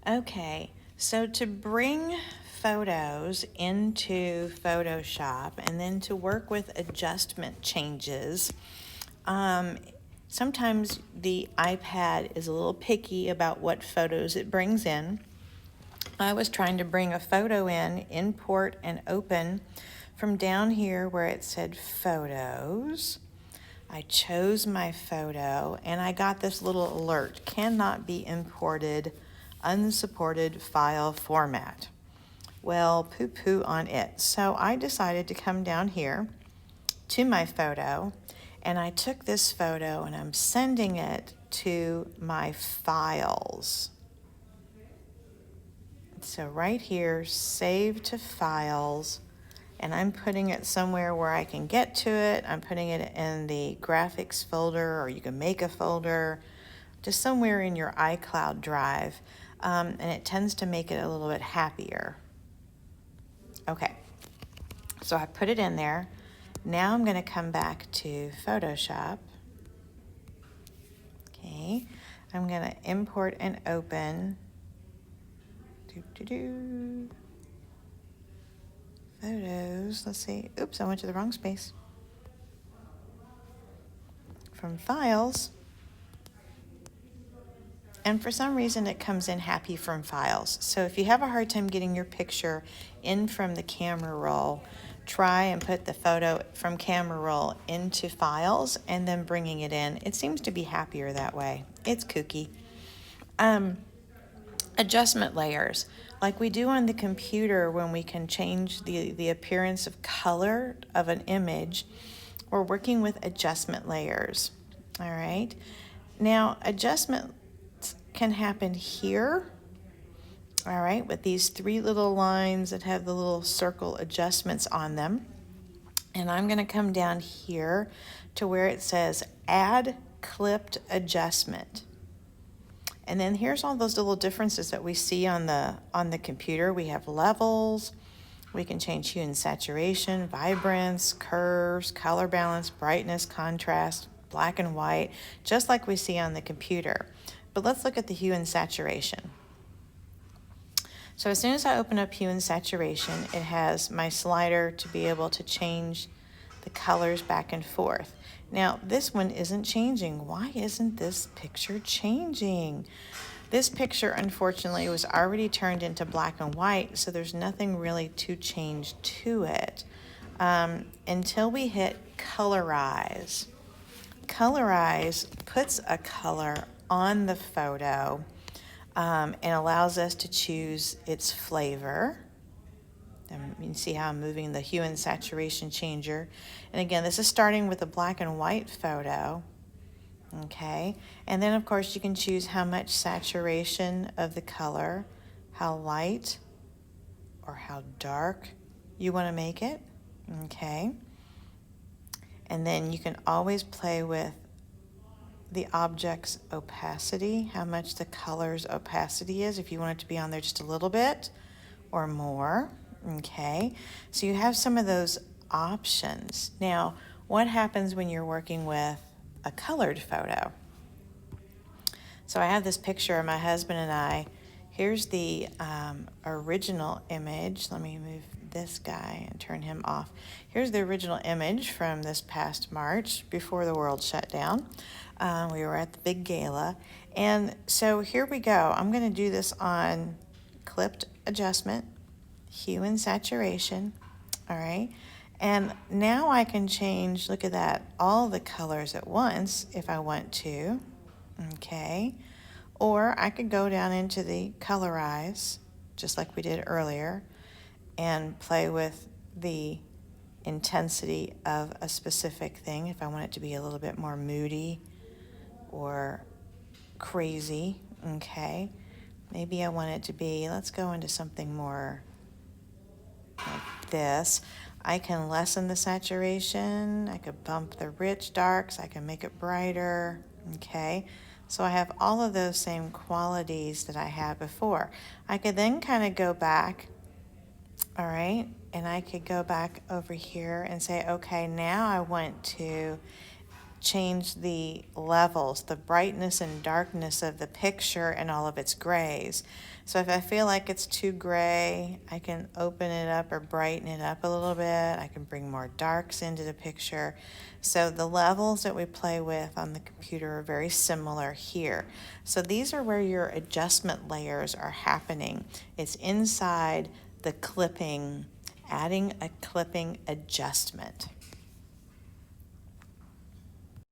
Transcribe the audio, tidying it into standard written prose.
Okay, so to bring photos into Photoshop and then to work with adjustment changes, um, sometimes the iPad is a little picky about what photos it brings in. I was trying to bring a photo in, import and open from down here where it said photos. I chose my photo and I got this little alert, cannot be imported, unsupported file format. Well, poo-poo on it. So I decided to come down here to my photo and I took this photo and I'm sending it to my files. So right here, save to files, and I'm putting it somewhere where I can get to it. I'm putting it in the graphics folder, or you can make a folder, just somewhere in your iCloud drive, and it tends to make it a little bit happier. Okay, so I put it in there. Now I'm going to come back to Photoshop. Okay, I'm going to import and open. Photos, let's see. Oops, I went to the wrong space. From files. And for some reason it comes in happy from files. So if you have a hard time getting your picture in from the camera roll, try and put the photo from camera roll into files and then bringing it in. It seems to be happier that way. It's kooky. Adjustment layers, like we do on the computer when we can change the appearance of color of an image, we're working with adjustment layers. All right. Now, adjustments can happen here, all right, with these three little lines that have the little circle adjustments on them. And I'm going to come down here to where it says Add Clipped Adjustment. And then here's all those little differences that we see on the computer. We have levels. We can change hue and saturation, vibrance, curves, color balance, brightness, contrast, black and white, just like we see on the computer. But let's look at the hue and saturation. So as soon as I open up hue and saturation, it has my slider to be able to change the colors back and forth. Now, this one isn't changing. Why isn't this picture changing? This picture, unfortunately, was already turned into black and white, so there's nothing really to change to it until we hit colorize. Colorize puts a color on the photo and allows us to choose its flavor. And you can see how I'm moving the hue and saturation changer. And again, this is starting with a black and white photo. Okay, and then of course you can choose how much saturation of the color, how light or how dark you want to make it. Okay, and then you can always play with the object's opacity, how much the color's opacity is, if you want it to be on there just a little bit or more. Okay, so you have some of those options. Now, what happens when you're working with a colored photo? So I have this picture of my husband and I. Here's the original image. Let me move this guy and turn him off. Here's the original image from this past March before the world shut down. We were at the big gala. And so here we go. I'm going to do this on clipped adjustment, hue and saturation. All right. And now I can change, look at that, all the colors at once if I want to. Okay. Or I could go down into the colorize, just like we did earlier, and play with the intensity of a specific thing if I want it to be a little bit more moody or crazy. Okay. Maybe I want it to be, let's go into something more like this. I can lessen the saturation. I could bump the rich darks. I can make it brighter. Okay. So I have all of those same qualities that I had before. I could then kind of go back, all right, and I could go back over here and say, okay, now I want to change the levels, the brightness and darkness of the picture and all of its grays. So if I feel like it's too gray, I can open it up or brighten it up a little bit. I can bring more darks into the picture. So the levels that we play with on the computer are very similar here. So these are where your adjustment layers are happening. It's inside the clipping, adding a clipping adjustment.